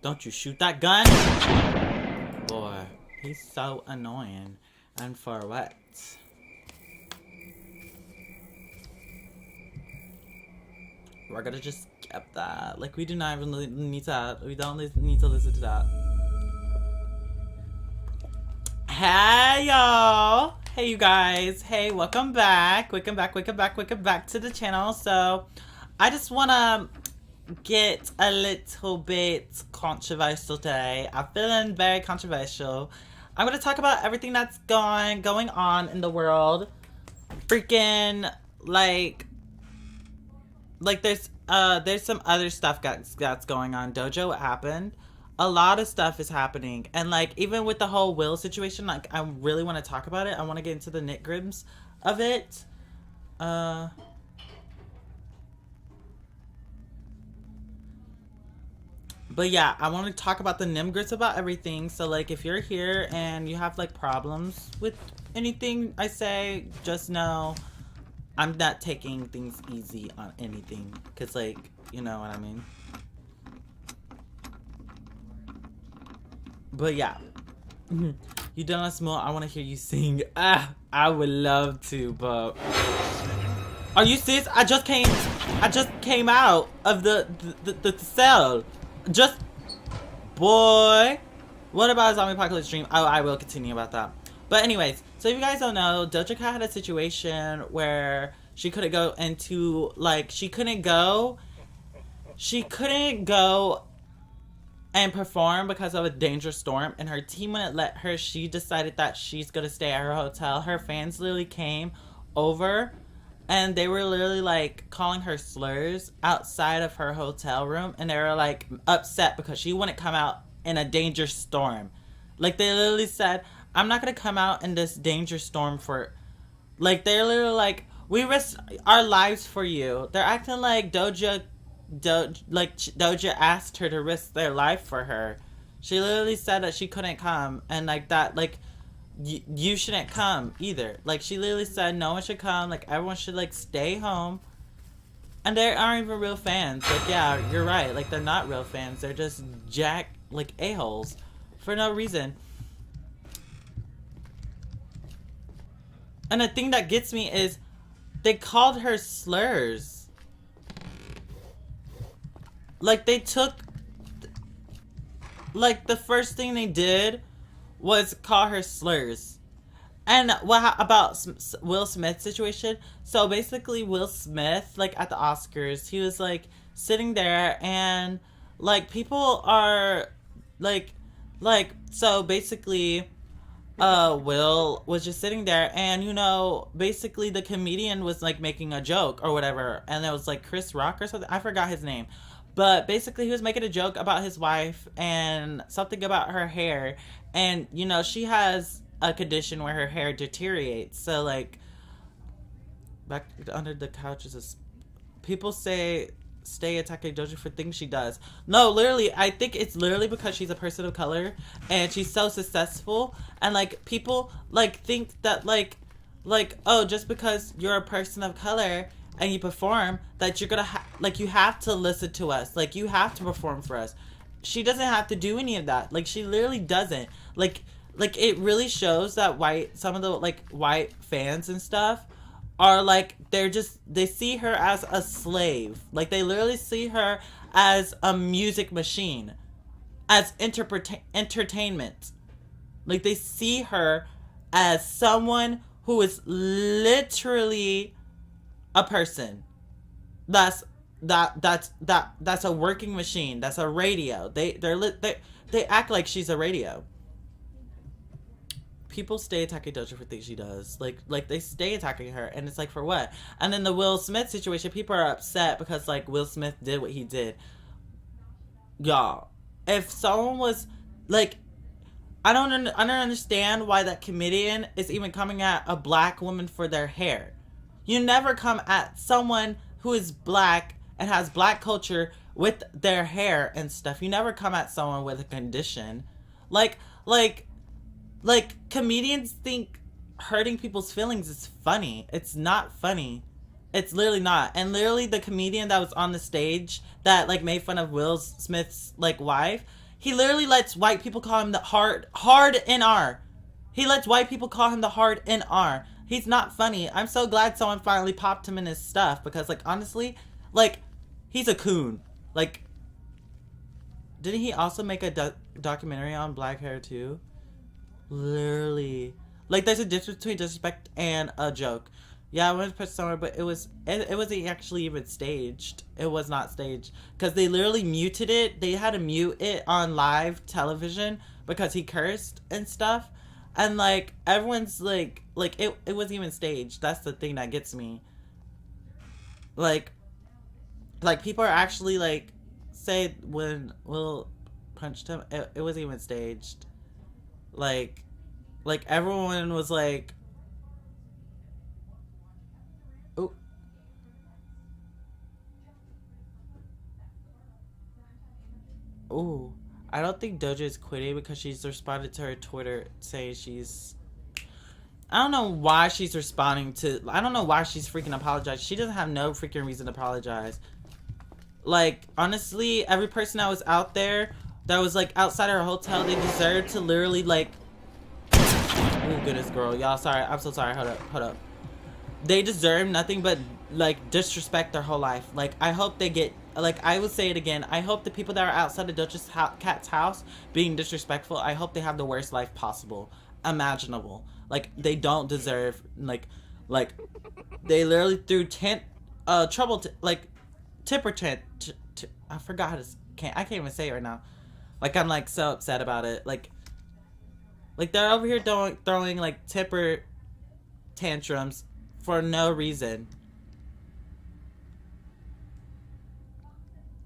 Don't you shoot that gun? Boy, he's so annoying. And for what? We're gonna just skip that. Like, we do not even need to. We don't need to listen to that. Hey, y'all. Hey, you guys. Hey, welcome back. Welcome back to the channel. So, I just wanna get a little bit controversial today. I'm feeling very controversial. I'm gonna talk about everything that's going on in the world. Freaking like there's some other stuff that's going on. Doja, what happened? A lot of stuff is happening, and like even with the whole Will situation, like I really want to talk about it. I want to get into the nitgrims of it. But yeah, I want to talk about the nimgrits about everything. So like if you're here and you have like problems with anything I say, just know I'm not taking things easy on anything. Cause like, you know what I mean? But yeah. You done a small, I want to hear you sing. I would love to, but are you serious? I just came out of the cell. Just, boy. What about Zombie Apocalypse Dream? Oh, I will continue about that. But anyways, so if you guys don't know, Doja Cat had a situation where she couldn't go into, like, she couldn't go and perform because of a dangerous storm, and her team wouldn't let her. She decided that she's gonna stay at her hotel. Her fans literally came over and they were literally like calling her slurs outside of her hotel room, and they were like upset because she wouldn't come out in a dangerous storm. Like they literally said, I'm not gonna come out in this danger storm for, like they're literally like, we risk our lives for you. They're acting like Doja asked her to risk their life for her. She literally said that she couldn't come, and like that, like you shouldn't come either. Like she literally said no one should come, like everyone should like stay home. And they aren't even real fans. Like yeah, you're right, like they're not real fans. They're just like a-holes for no reason. And the thing that gets me is they called her slurs. Like they took, like the first thing they did was call her slurs. And what about Will Smith's situation? So basically Will Smith, like at the Oscars, he was like sitting there and like people are like so basically Will was just sitting there, and you know basically the comedian was like making a joke or whatever, and it was like Chris Rock or something, I forgot his name. But basically he was making a joke about his wife and something about her hair. And, you know, she has a condition where her hair deteriorates. So, like, back under the couch is this. People say, stay attacking Doja for things she does. No, literally, I think it's literally because she's a person of color. And she's so successful. And, like, people, like, think that, like, oh, just because you're a person of color and you perform, that you're gonna like you have to listen to us, like you have to perform for us. She doesn't have to do any of that. Like she literally doesn't. Like it really shows that some of the like white fans and stuff are like, they see her as a slave. Like they literally see her as a music machine, as entertainment. Like they see her as someone who is literally a person that's a working machine, that's a radio. They act like she's a radio. People stay attacking Doja for things she does. Like they stay attacking her, and it's like, for what? And then the Will Smith situation, people are upset because like Will Smith did what he did. Y'all, if someone was like, I don't understand why that comedian is even coming at a black woman for their hair. You never come at someone who is black and has black culture with their hair and stuff. You never come at someone with a condition. Like comedians think hurting people's feelings is funny. It's not funny. It's literally not. And literally the comedian that was on the stage that like made fun of Will Smith's like wife, he literally lets white people call him the hard NR. He lets white people call him the hard NR. He's not funny. I'm so glad someone finally popped him in his stuff because like honestly, like he's a coon. Like didn't he also make a documentary on black hair too? Literally. Like there's a difference between disrespect and a joke. Yeah, I wanted to put somewhere, but it wasn't actually even staged. It was not staged because they literally muted it. They had to mute it on live television because he cursed and stuff, and like everyone's like it wasn't even staged. That's the thing that gets me. Like people are actually like say when Will punched him, it wasn't even staged. Like everyone was like. Ooh, I don't think Doja is quitting because she's responded to her Twitter saying she's. I don't know why she's responding to. I don't know why she's freaking apologized. She doesn't have no freaking reason to apologize. Like, honestly, every person that was out there that was like outside her hotel, they deserve to literally like. Oh goodness, girl, y'all. Sorry, I'm so sorry. Hold up. They deserve nothing but like disrespect their whole life. Like I hope they get like I will say it again. I hope the people that are outside of Doja Cat's house being disrespectful. I hope they have the worst life possible, imaginable. Like they don't deserve like they literally threw tipper tent. I forgot how to I can't even say it right now. Like I'm like so upset about it. Like they're over here throwing like tipper tantrums for no reason.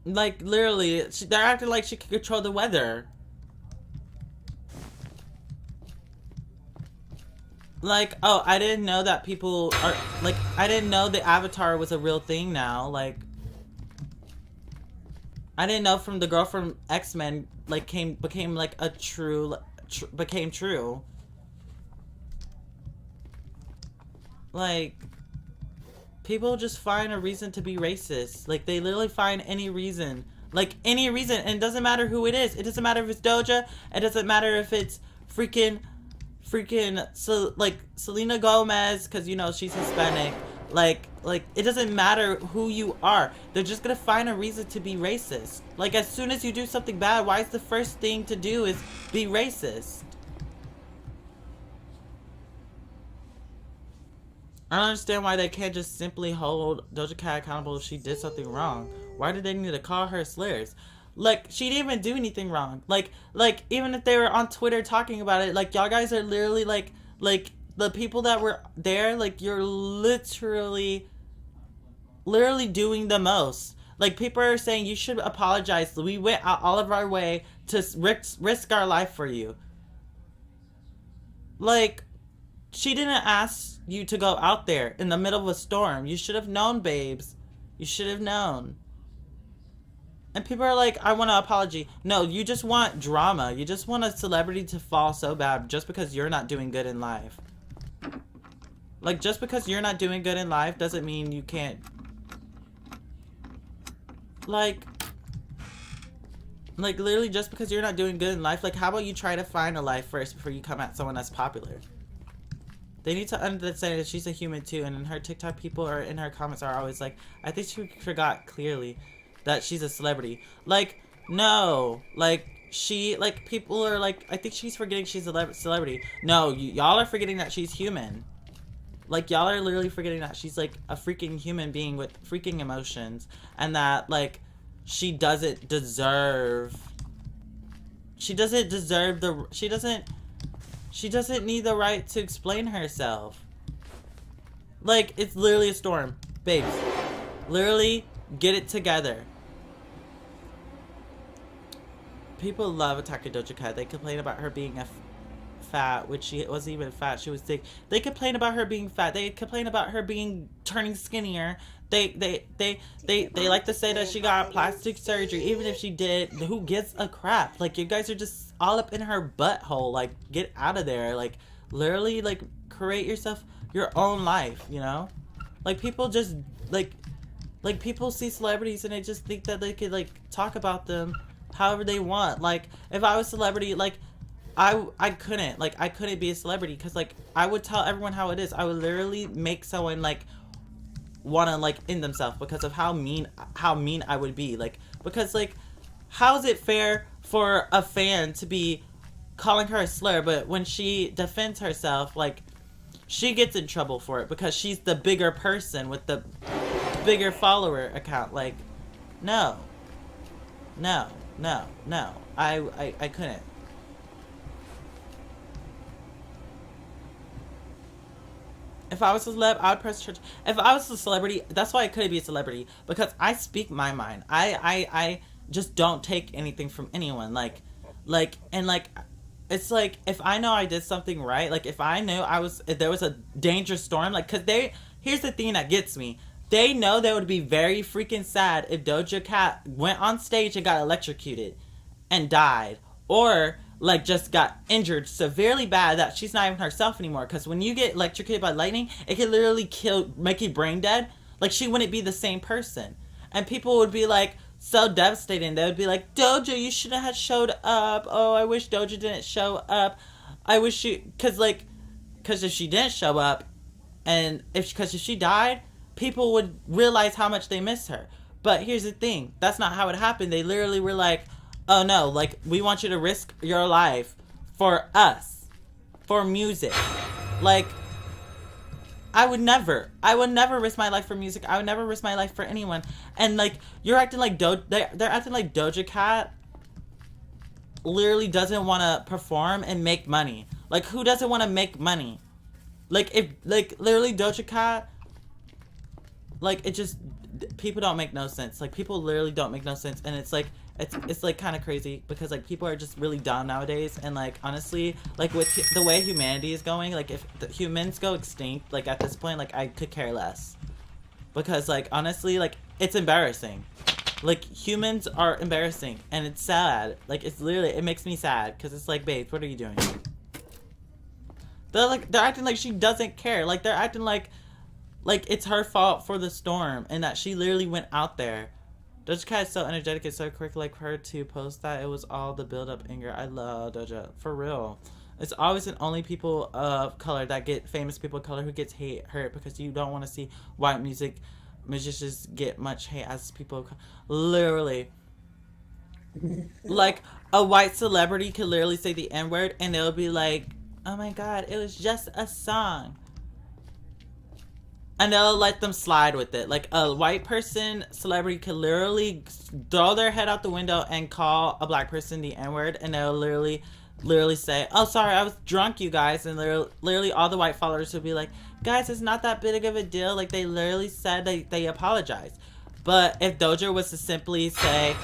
Like, literally, they're acting like she can control the weather. Like, oh, I didn't know that people are, like, I didn't know the Avatar was a real thing now. Like, I didn't know from the girl from X-Men, like, became, like, a became true. Like, people just find a reason to be racist. Like, they literally find any reason. Like, any reason. And it doesn't matter who it is. It doesn't matter if it's Doja. It doesn't matter if it's freaking, like, Selena Gomez, because, you know, she's Hispanic. Like, it doesn't matter who you are. They're just gonna find a reason to be racist. Like, as soon as you do something bad, why is the first thing to do is be racist? I don't understand why they can't just simply hold Doja Cat accountable if she did something wrong. Why did they need to call her slurs? Like, she didn't even do anything wrong. Like, even if they were on Twitter talking about it, like, y'all guys are literally, like, the people that were there, like, you're literally doing the most. Like, people are saying you should apologize. We went out all of our way to risk our life for you. Like, she didn't ask you to go out there in the middle of a storm. You should have known, babes. You should have known. And people are like, I want an apology. No, you just want drama. You just want a celebrity to fall so bad just because you're not doing good in life. Like, just because you're not doing good in life doesn't mean you can't. Like, literally just because you're not doing good in life, like, how about you try to find a life first before you come at someone that's popular? They need to understand that she's a human too, and in her TikTok people or in her comments are always like, I think she forgot clearly that she's a celebrity. Like, no. Like, people are like, I think she's forgetting she's a celebrity. No, y'all are forgetting that she's human. Like, y'all are literally forgetting that she's, like, a freaking human being with freaking emotions. And that, like, she doesn't deserve She doesn't need the right to explain herself. Like, it's literally a storm. Babes, literally, get it together. People love attacking Doja Cat. They complain about her being fat, which she wasn't even fat. She was thick. They complain about her being fat. They complain about her turning skinnier. They like to say that she got plastic surgery. Even if she did, who gives a crap? Like, you guys are just all up in her butthole. Like, get out of there. Like, literally, like, create yourself your own life, you know? Like, people just like like people see celebrities and they just think that they could like talk about them however they want. Like if I was a celebrity, like I couldn't be a celebrity because like I would tell everyone how it is. I would literally make someone like want to like end themselves because of how mean I would be. Like because like how is it fair for a fan to be calling her a slur, but when she defends herself, like she gets in trouble for it because she's the bigger person with the bigger follower account. Like no, no, no, no. I couldn't. If I was a celeb, I would press church. If I was a celebrity, that's why I couldn't be a celebrity because I speak my mind. I just don't take anything from anyone. And like, it's like if I know I did something right, like if I knew if there was a dangerous storm, like, cause here's the thing that gets me. They know they would be very freaking sad if Doja Cat went on stage and got electrocuted and died, or like just got injured severely bad that she's not even herself anymore. Because when you get electrocuted by lightning, it can literally make you brain dead. Like she wouldn't be the same person, and people would be like so devastated. They would be like, Doja, you shouldn't have showed up. Oh, I wish Doja didn't show up. I wish because if she didn't show up, and if she died, people would realize how much they miss her. But here's the thing, that's not how it happened. They literally were like, oh no, like we want you to risk your life for us, for music. Like I would never risk my life for music. I would never risk my life for anyone. And like you're acting like they're acting like Doja Cat literally doesn't want to perform and make money. Like who doesn't want to make money? Like if like literally Doja Cat, like it just, people don't make no sense. Like people literally don't make no sense, and it's like it's like kind of crazy because like people are just really dumb nowadays. And like honestly, like with the way humanity is going, like if the humans go extinct, like at this point, like I could care less, because like honestly, like it's embarrassing. Like humans are embarrassing, and it's sad. Like it's literally, it makes me sad because it's like, babe, what are you doing? They're acting like she doesn't care. Like they're acting like it's her fault for the storm and that she literally went out there. Doja Cat is so energetic and so quick. Like for her to post that, it was all the build up anger. I love Doja, for real. It's always and only people of color that get, famous people of color who gets hurt, because you don't want to see white musicians get much hate as people of color. Literally. Like a white celebrity could literally say the N-word and they'll be like, oh my god, it was just a song. And they'll let them slide with it. Like a white person, celebrity could literally throw their head out the window and call a black person the N-word, and they'll literally say, oh sorry, I was drunk, you guys. And literally all the white followers would be like, guys, it's not that big of a deal. Like they literally said they apologized. But if Doja was to simply say,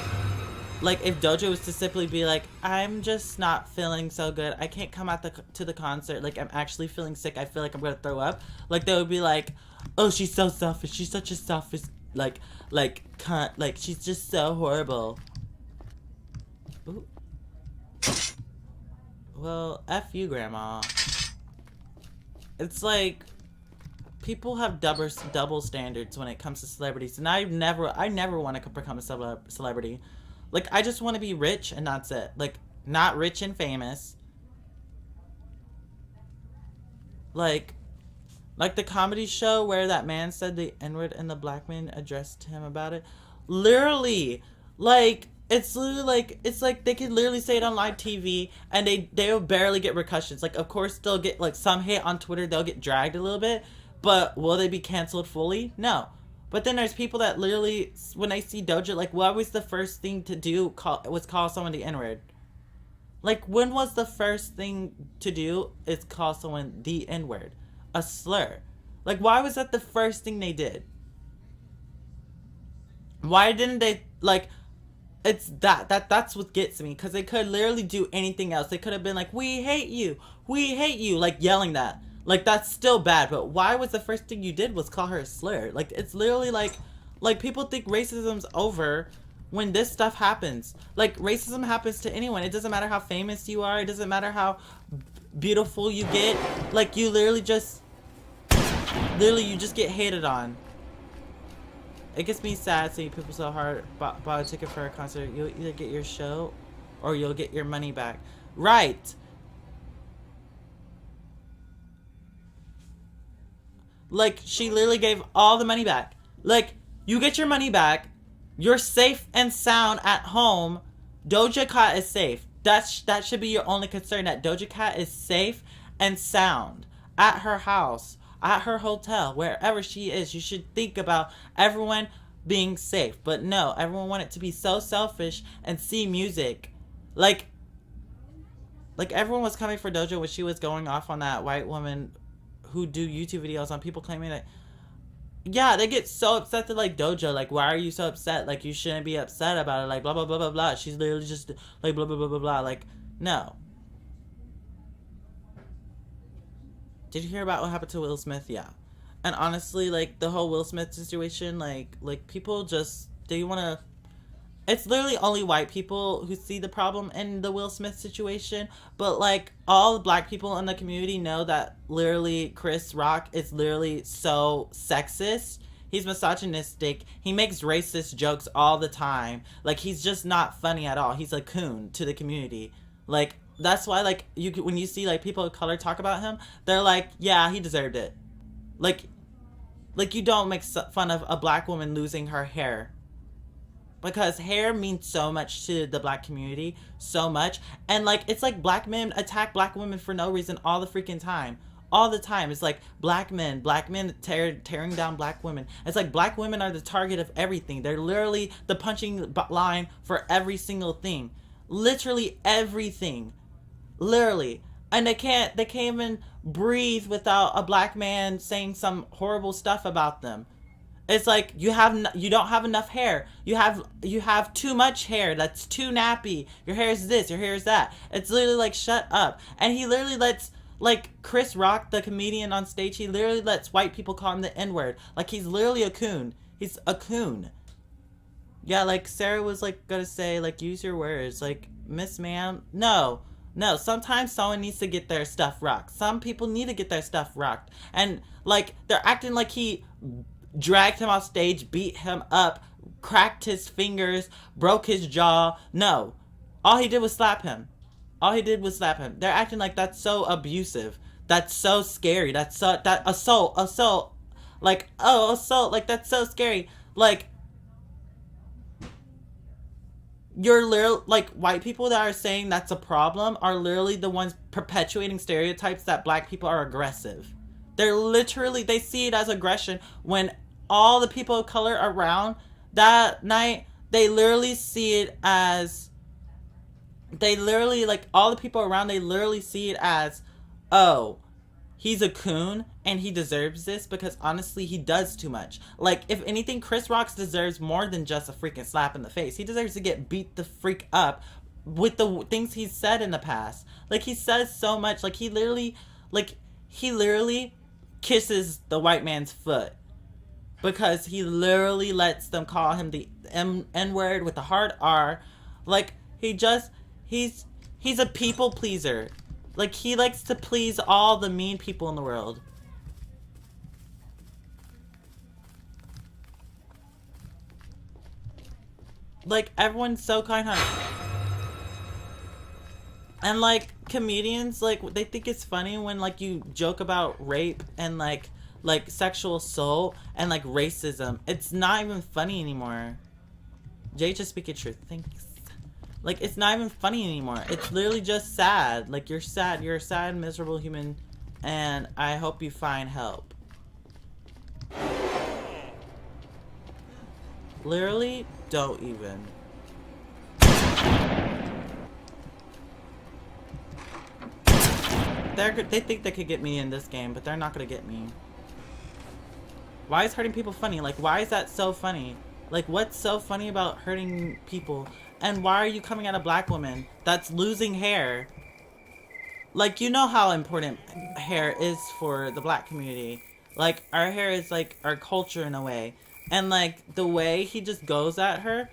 like if Doja was to simply be like, I'm just not feeling so good, I can't come out to the concert, like I'm actually feeling sick, I feel like I'm gonna throw up, like they would be like, oh, she's so selfish, she's such a selfish cunt, like she's just so horrible. Ooh. Well, F you, grandma. It's like people have double standards when it comes to celebrities, and I never want to become a celebrity. Like, I just want to be rich, and that's it. Like, not rich and famous. Like the comedy show where that man said the N-word and the black man addressed him about it. Literally. Like, it's literally like, it's like they could literally say it on live TV, and they'll barely get repercussions. Like, of course, they'll get, like, some hate on Twitter. They'll get dragged a little bit. But will they be canceled fully? No. But then there's people that literally, when they see Doja, like, what was the first thing to do was call someone the N-word? Like, when was the first thing to do is call someone the N-word? A slur. Like, why was that the first thing they did? Why didn't they, like, it's that's what gets me. Because they could literally do anything else. They could have been like, we hate you, like, yelling that. Like, that's still bad, but why was the first thing you did was call her a slur? Like, it's literally like people think racism's over when this stuff happens. Like, racism happens to anyone. It doesn't matter how famous you are. It doesn't matter how beautiful you get. Like, you just get hated on. It gets me sad seeing people so hard buy a ticket for a concert. You'll either get your show or you'll get your money back. Right. Like, she literally gave all the money back. Like, you get your money back. You're safe and sound at home. Doja Cat is safe. That should be your only concern, that Doja Cat is safe and sound at her house, at her hotel, wherever she is. You should think about everyone being safe. But no, everyone wanted to be so selfish and see music. Like everyone was coming for Doja when she was going off on that white woman who do YouTube videos on people claiming that, yeah, they get so upset to like Doja, like, why are you so upset? Like, you shouldn't be upset about it, like, blah blah blah blah blah. She's literally just like blah blah blah blah blah. Like, no. Did you hear about what happened to Will Smith? Yeah. And honestly, like, the whole Will Smith situation, like people just, they want to, it's literally only white people who see the problem in the Will Smith situation. But, like, all the black people in the community know that literally Chris Rock is literally so sexist. He's misogynistic. He makes racist jokes all the time. Like, he's just not funny at all. He's a coon to the community. Like, that's why, like, when you see, like, people of color talk about him, they're like, yeah, he deserved it. Like you don't make fun of a black woman losing her hair. Because hair means so much to the black community. So much. And, like, it's like black men attack black women for no reason all the freaking time. All the time. It's like black men tearing down black women. It's like black women are the target of everything. They're literally the punching line for every single thing. Literally everything. Literally. And they can't even breathe without a black man saying some horrible stuff about them. It's like you don't have enough hair. You have too much hair. That's too nappy. Your hair is this. Your hair is that. It's literally like, shut up. And he literally lets, like, Chris Rock, the comedian on stage, he literally lets white people call him the N-word. Like, he's literally a coon. He's a coon. Yeah, like Sarah was like gonna say, like, use your words. Like, Miss Ma'am, no. Sometimes someone needs to get their stuff rocked. Some people need to get their stuff rocked. And, like, they're acting like he dragged him off stage, beat him up, cracked his fingers, broke his jaw. No. All he did was slap him. They're acting like that's so abusive. That's so scary. That's so, that assault. Like, oh, assault. Like, that's so scary. Like, you're literally, like, white people that are saying that's a problem are literally the ones perpetuating stereotypes that black people are aggressive. They're literally, they see it as aggression when all the people of color around that night, they literally see it as, like, all the people around, they literally see it as, oh, he's a coon and he deserves this because honestly, he does too much. Like, if anything, Chris Rock deserves more than just a freaking slap in the face. He deserves to get beat the freak up with the things he's said in the past. Like, he says so much. Like, he literally kisses the white man's foot because he literally lets them call him the N-word with a hard R. Like, he's a people pleaser. Like, he likes to please all the mean people in the world. Like, everyone's so kind-hearted. And, like, comedians, like, they think it's funny when, like, you joke about rape and, like sexual assault and, like, racism. It's not even funny anymore. Jay, just speaking truth. Thanks. Like, it's not even funny anymore. It's literally just sad. Like, you're sad. You're a sad, miserable human. And I hope you find help. Literally, don't even. They think they could get me in this game, but they're not gonna get me. Why is hurting people funny? Like, why is that so funny? Like, what's so funny about hurting people? And why are you coming at a black woman that's losing hair? Like, you know how important hair is for the black community. Like, our hair is, like, our culture in a way. And, like, the way he just goes at her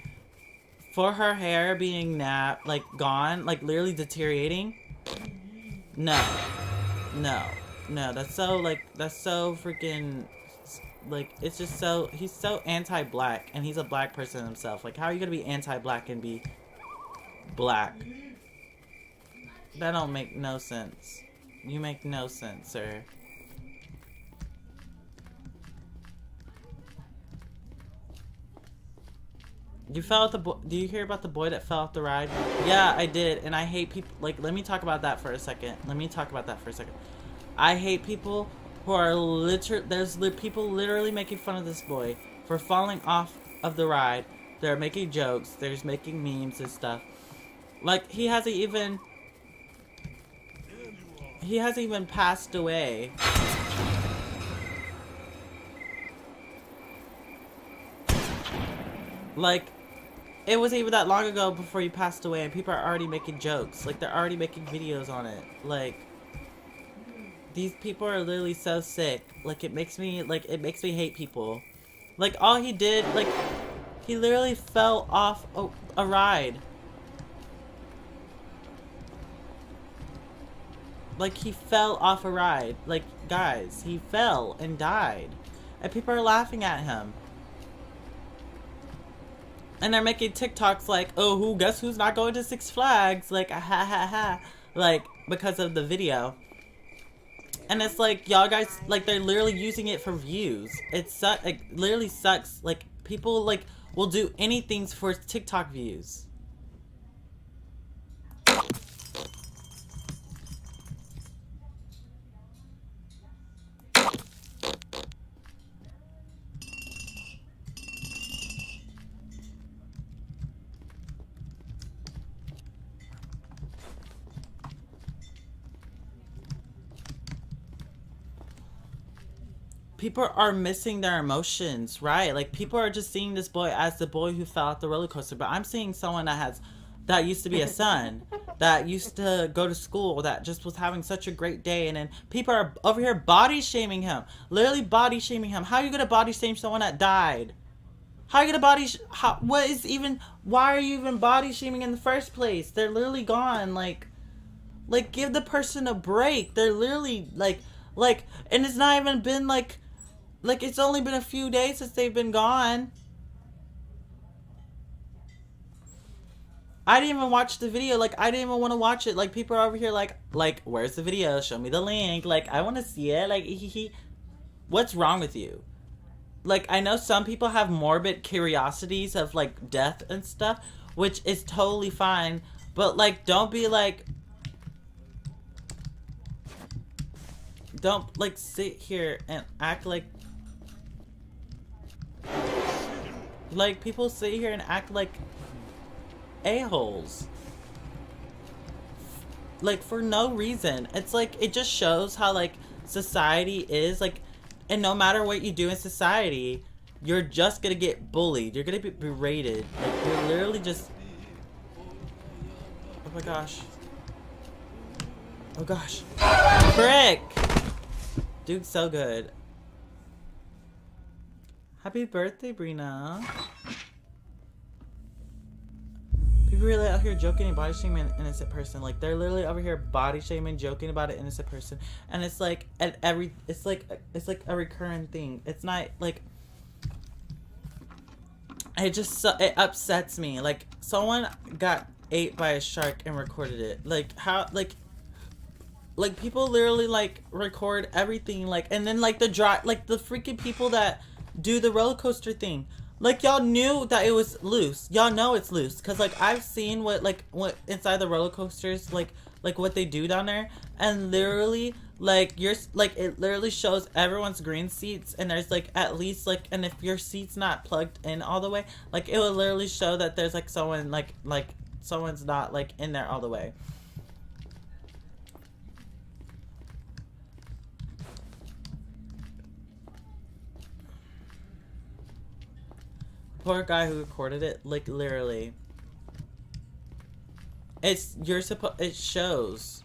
for her hair being like, gone, like, literally deteriorating. No. That's so freaking Like, it's just so, he's so anti-black, and he's a black person himself. Like, how are you gonna be anti-black and be black? That don't make no sense. You make no sense, sir. You fell off the do you hear about the boy that fell off the ride? Yeah, I did, and I hate people. Like, let me talk about that for a second. I hate people who are there's people literally making fun of this boy for falling off of the ride. They're making jokes. They're just making memes and stuff. Like, he hasn't even passed away. Like, it wasn't even that long ago before he passed away, and people are already making jokes. Like, they're already making videos on it. Like, these people are literally so sick. Like, it makes me hate people. Like, all he did, like, he literally fell off a ride. Like, he fell off a ride. Like, guys, he fell and died. And people are laughing at him. And they're making TikToks like, oh, guess who's not going to Six Flags? Like, ha ha ha. Like, because of the video. And it's like, y'all guys, like, they're literally using it for views. It literally sucks. Like, people, like, will do anything for TikTok views. People are missing their emotions, right? Like, people are just seeing this boy as the boy who fell off the roller coaster. But I'm seeing someone that used to be a son, that used to go to school, that just was having such a great day. And then people are over here body shaming him. Literally body shaming him. How are you going to body shame someone that died? How are you going to why are you even body shaming in the first place? They're literally gone. Like, give the person a break. They're literally, and it's not even been, it's only been a few days since they've been gone. I didn't even watch the video. Like, I didn't even want to watch it. Like, people are over here like, where's the video? Show me the link. Like, I want to see it. Like, what's wrong with you? Like, I know some people have morbid curiosities of, like, death and stuff, which is totally fine. But, like, don't, like, sit here and act like... Like, people sit here and act like a-holes. Like, for no reason. It's like, it just shows how, like, society is, like, and no matter what you do in society, you're just gonna get bullied. You're gonna be berated. Like, you're literally just... Oh my gosh. Oh gosh. Frick! Dude's so good. Happy birthday, Brina. People really out here joking and body shaming an innocent person. Like, they're literally over here body shaming, joking about an innocent person. And it's like, it's like a recurring thing. It's not, like, it upsets me. Like, someone got ate by a shark and recorded it. Like, how, like, people literally, like, record everything, like, and then, like, the freaking people that do the roller coaster thing. Like, y'all knew that it was loose. Y'all know it's loose. Because, like, I've seen what inside the roller coasters, like, what they do down there. And literally, like, it literally shows everyone's green seats. And there's, like, at least, like, and if your seat's not plugged in all the way, like, it will literally show that there's, like, someone, like, someone's not, like, in there all the way. Poor guy who recorded it, like, literally. It shows.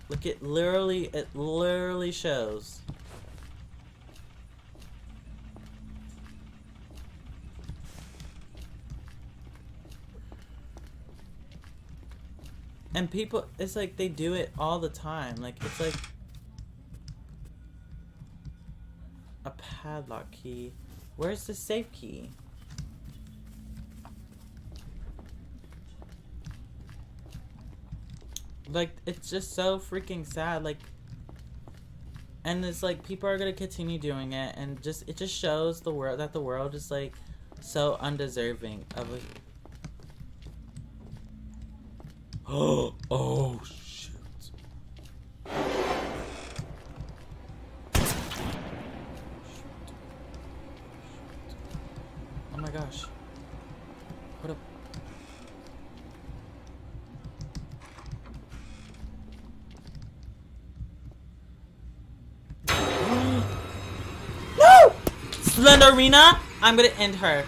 Look, it literally shows. And people, it's like they do it all the time. Like, it's like a padlock key. Where's the safe key? Like, it's just so freaking sad. Like, and it's like people are gonna continue doing it, and just it just shows the world that the world is like so undeserving of a. Oh shit! Oh my gosh! What a. No! Slenderina! I'm gonna end her.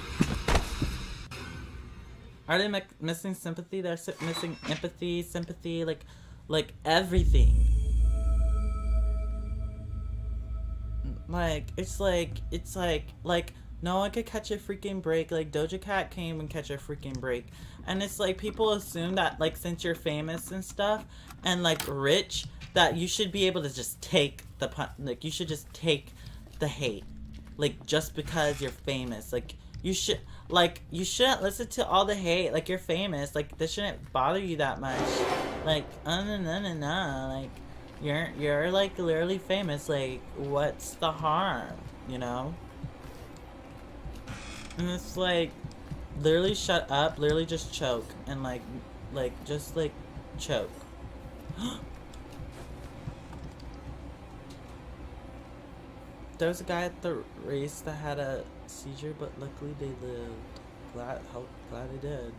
Are they missing sympathy? They're missing empathy, sympathy, like everything. Like, it's like, no one could catch a freaking break. Like, Doja Cat came and catch a freaking break. And it's like, people assume that, like, since you're famous and stuff, and, like, rich, that you should be able to just take the like, you should just take the hate. Like, just because you're famous. Like, you shouldn't listen to all the hate. Like, you're famous. Like, this shouldn't bother you that much. Like, no. Like, you're like literally famous. Like, what's the harm? You know? And it's like, literally shut up. Literally just choke and just choke. There was a guy at the race that had a seizure, but luckily they lived. Glad they did.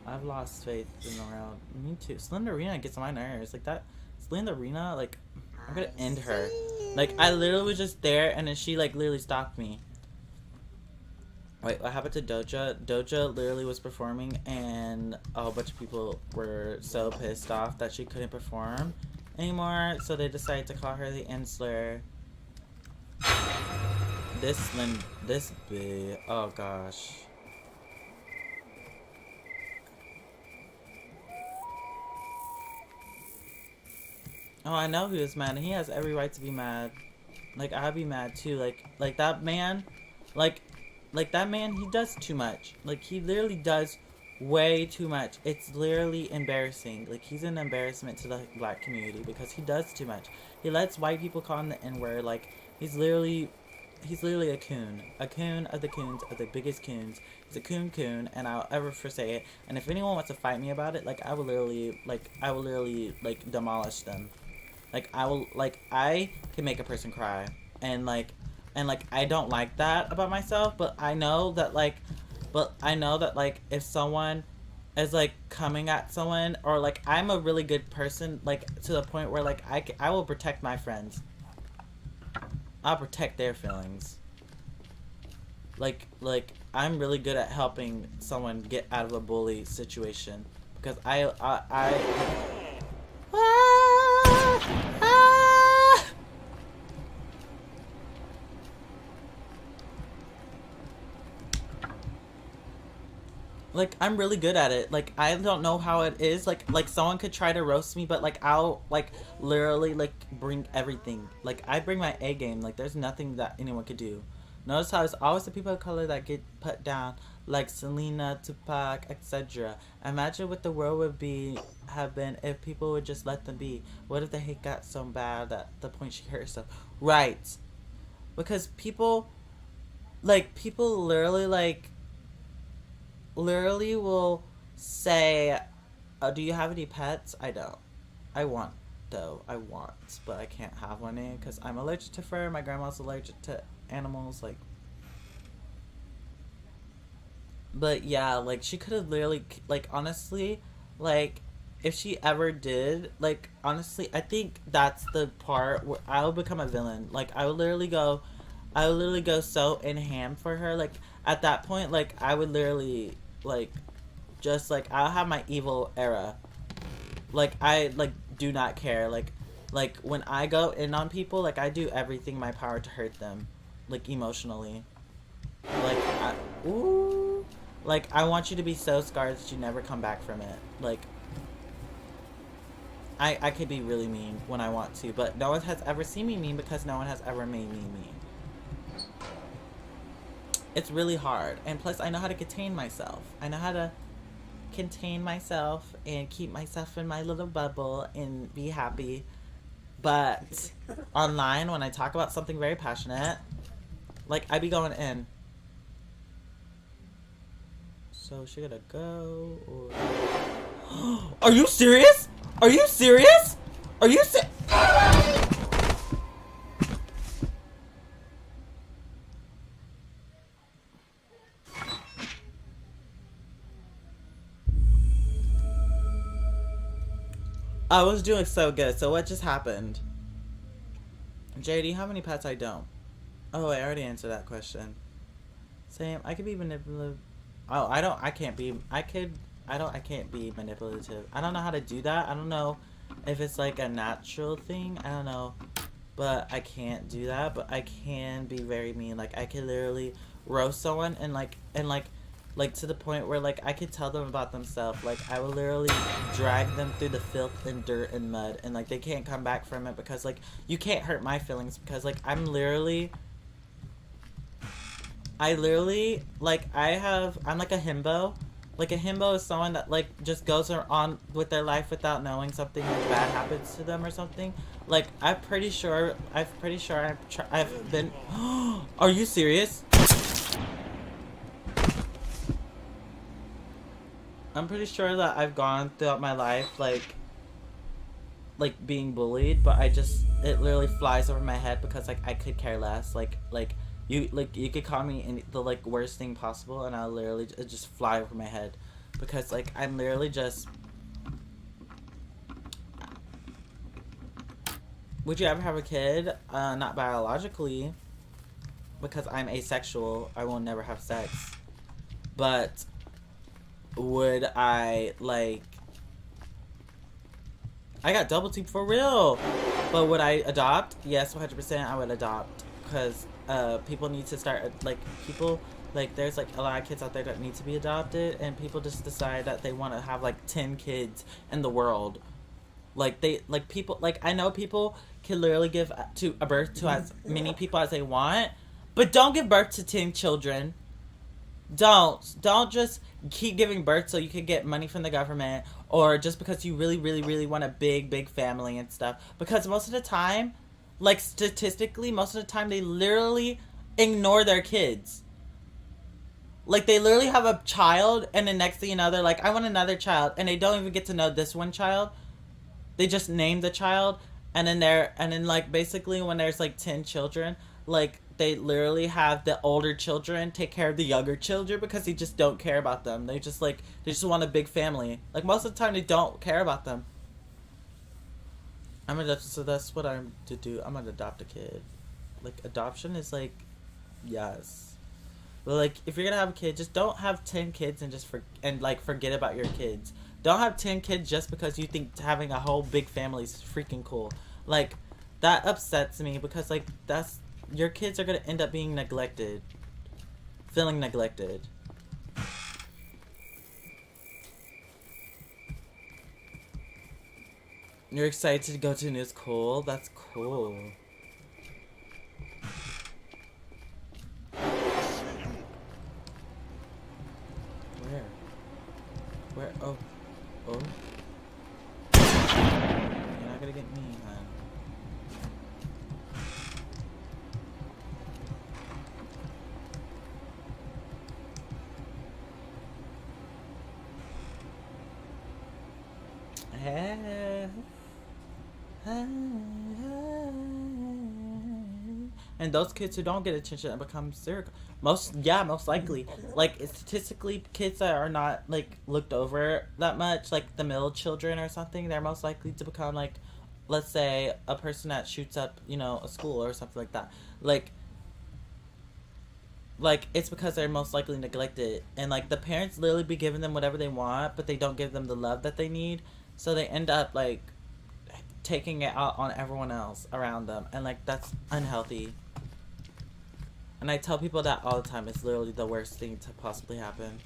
I've lost faith in the world. Me too. Slenderina gets on my nerves. Like that. Slenderina, like, I'm gonna end her. Like, I literally was just there, and then she like literally stopped me. Wait, what happened to Doja? Doja literally was performing, and a whole bunch of people were so pissed off that she couldn't perform anymore, so they decided to call her the Insler. This big. Oh gosh. Oh, I know he was mad, and he has every right to be mad. Like, I'd be mad too. Like that man, like that man, he does too much. Like, he literally does way too much. It's literally embarrassing. Like, he's an embarrassment to the black community because he does too much. He lets white people call him the N-word. Like, he's literally a coon. A coon of the coons, of the biggest coons. He's a coon, and I'll ever forsay it. And if anyone wants to fight me about it, like, I will literally, demolish them. Like, I can make a person cry. And, I don't like that about myself, but I know that, if someone is, like, coming at someone, or, like, I'm a really good person, like, to the point where, like, I will protect my friends. I'll protect their feelings. Like, I'm really good at helping someone get out of a bully situation. Because like, I'm really good at it. Like, I don't know how it is. Like someone could try to roast me, but, like, I'll, like, literally, like, bring everything. Like, I bring my A game. Like, there's nothing that anyone could do. Notice how it's always the people of color that get put down. Like Selena, Tupac, etc. Imagine what the world would have been if people would just let them be. What if the hate got so bad that the point she hurt herself? Right. Because people literally will say, oh, do you have any pets? I don't. I want, though. I want, but I can't have one because I'm allergic to fur. My grandma's allergic to animals, like. But yeah, like, she could have literally, like, honestly, like, if she ever did, like, honestly, I think that's the part where I will become a villain. Like, I would literally go so in ham for her. Like, at that point, like, I would literally, like, just, like, I'll have my evil era. Like, I, like, do not care. Like, when I go in on people, like, I do everything in my power to hurt them. Like, emotionally. Like, ooh. Like, I want you to be so scarred that you never come back from it. Like, I could be really mean when I want to, but no one has ever seen me mean because no one has ever made me mean. It's really hard. And plus, I know how to contain myself. I know how to contain myself and keep myself in my little bubble and be happy. But online, when I talk about something very passionate, like, I be going in. So she gotta go or... Are you serious? Are you serious? Are you I was doing so good. So what just happened? JD, how many pets I don't? Oh, I already answered that question. Same. I could be manipulative. Oh, I don't. I can't be. I could. I don't. I can't be manipulative. I don't know how to do that. I don't know if it's like a natural thing. I don't know, but I can't do that. But I can be very mean. Like I can literally roast someone and like to the point where like I could tell them about themselves. Like I will literally drag them through the filth and dirt and mud, and like they can't come back from it because like you can't hurt my feelings because like I literally, like, I'm like a himbo. Like, a himbo is someone that, like, just goes on with their life without knowing something like bad happens to them or something. Like, I've been... Are you serious? I'm pretty sure that I've gone throughout my life, like, being bullied, but it literally flies over my head because, like, I could care less. You could call me in the like worst thing possible, and I'll literally just fly over my head, because like I'm literally just. Would you ever have a kid? Not biologically, because I'm asexual. I will never have sex. But would I like? I got double team for real. But would I adopt? Yes, 100%. I would adopt because. People need to start there's like a lot of kids out there that need to be adopted, and people just decide that they want to have like 10 kids in the world. I know people can literally give a birth to as many people as they want, but don't give birth to 10 children. Don't just keep giving birth so you can get money from the government, or just because you really really really want a big family and stuff, because most of the time, like statistically, most of the time they literally ignore their kids. Like they literally have a child, and the next thing you know, they're like, I want another child, and they don't even get to know this one child. They just name the child, and then like basically when there's like 10 children, like they literally have the older children take care of the younger children because they just don't care about them. They just want a big family. Like most of the time they don't care about them. So that's what I'm to do. I'm gonna adopt a kid. Like adoption is like, yes, but like if you're gonna have a kid, just don't have 10 kids and forget about your kids. Don't have 10 kids just because you think having a whole big family is freaking cool. Like that upsets me because like your kids are gonna end up being neglected, feeling neglected. You're excited to go to a new school? That's cool. Where? Where? Oh. Oh. You're not gonna get me, man. And those kids who don't get attention and become serial, most likely, like statistically, kids that are not like looked over that much, like the middle children or something, they're most likely to become like, let's say, a person that shoots up, a school or something like that. Like it's because they're most likely neglected, and like the parents literally be giving them whatever they want, but they don't give them the love that they need, so they end up like taking it out on everyone else around them, and like that's unhealthy. And I tell people that all the time. It's literally the worst thing to possibly happen.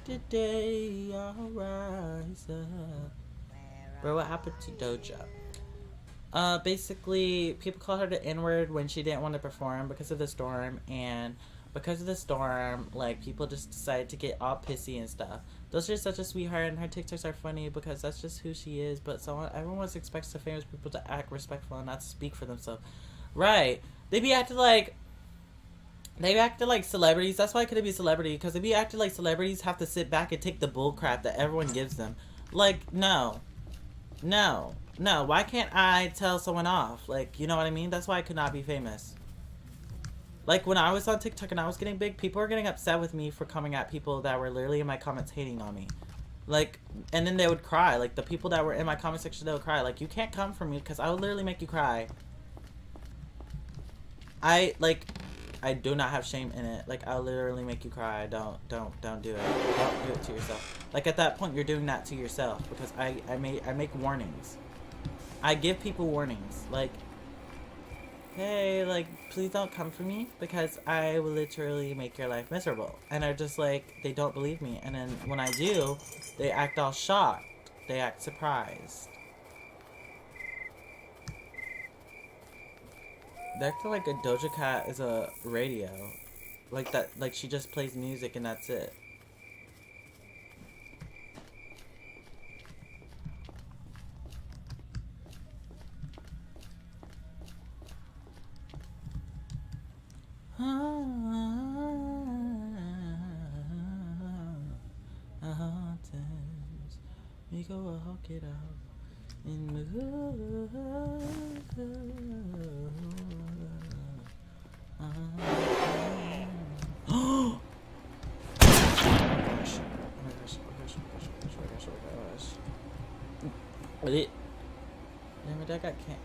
unexpected day, I'll rise up. Bro, what happened to Doja? Basically, people called her the N-word when she didn't want to perform because of the storm, and because of the storm, like, people just decided to get all pissy and stuff. Doja's such a sweetheart, and her TikToks are funny because that's just who she is, but everyone expects the famous people to act respectful and not speak for themselves. Right. They be acting like celebrities. That's why I couldn't be a celebrity, because they be acting like celebrities have to sit back and take the bull crap that everyone gives them. Like, no. Why can't I tell someone off? Like, you know what I mean? That's why I could not be famous. Like, when I was on TikTok and I was getting big, people were getting upset with me for coming at people that were literally in my comments hating on me. Like, and then they would cry. Like, the people that were in my comment section, they would cry. Like, you can't come for me because I would literally make you cry. I do not have shame in it. Like, I'll literally make you cry. Don't do it. Don't do it to yourself. Like, at that point, you're doing that to yourself, because I make warnings. I give people warnings. Like, hey, like, please don't come for me, because I will literally make your life miserable. And they're just like, they don't believe me. And then when I do, they act all shocked. They act surprised. They act like a Doja Cat is a radio. Like that, like she just plays music and that's it. We go walk it out in oh my gosh. That got can't.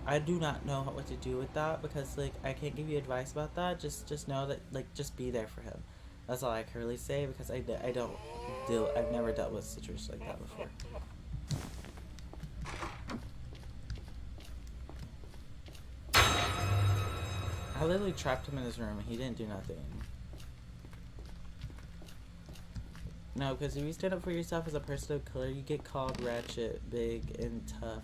I do not know what to do with that, because like I can't give you advice about that. Just know that, like, just be there for him. That's all I can really say, because I've never dealt with situations like that before. I literally trapped him in his room and he didn't do nothing. No, because if you stand up for yourself as a person of color, you get called ratchet, big, and tough.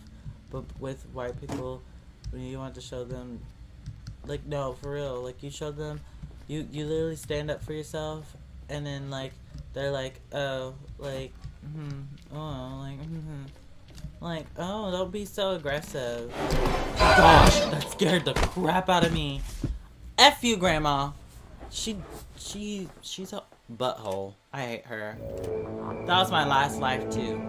But with white people, when you want to show them, like, no, for real, like, you show them, you literally stand up for yourself, and then, like, they're like, oh, like, like, oh, don't be so aggressive. Gosh, that scared the crap out of me. F you, Grandma. She's a butthole. I hate her. That was my last life, too.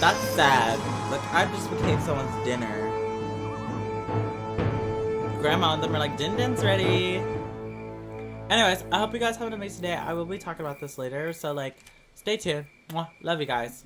That's sad. Like, I just became someone's dinner. Grandma and them are like, Din-Din's ready. Anyways, I hope you guys have an amazing day. I will be talking about this later, so, like, stay tuned. Mwah. Love you guys.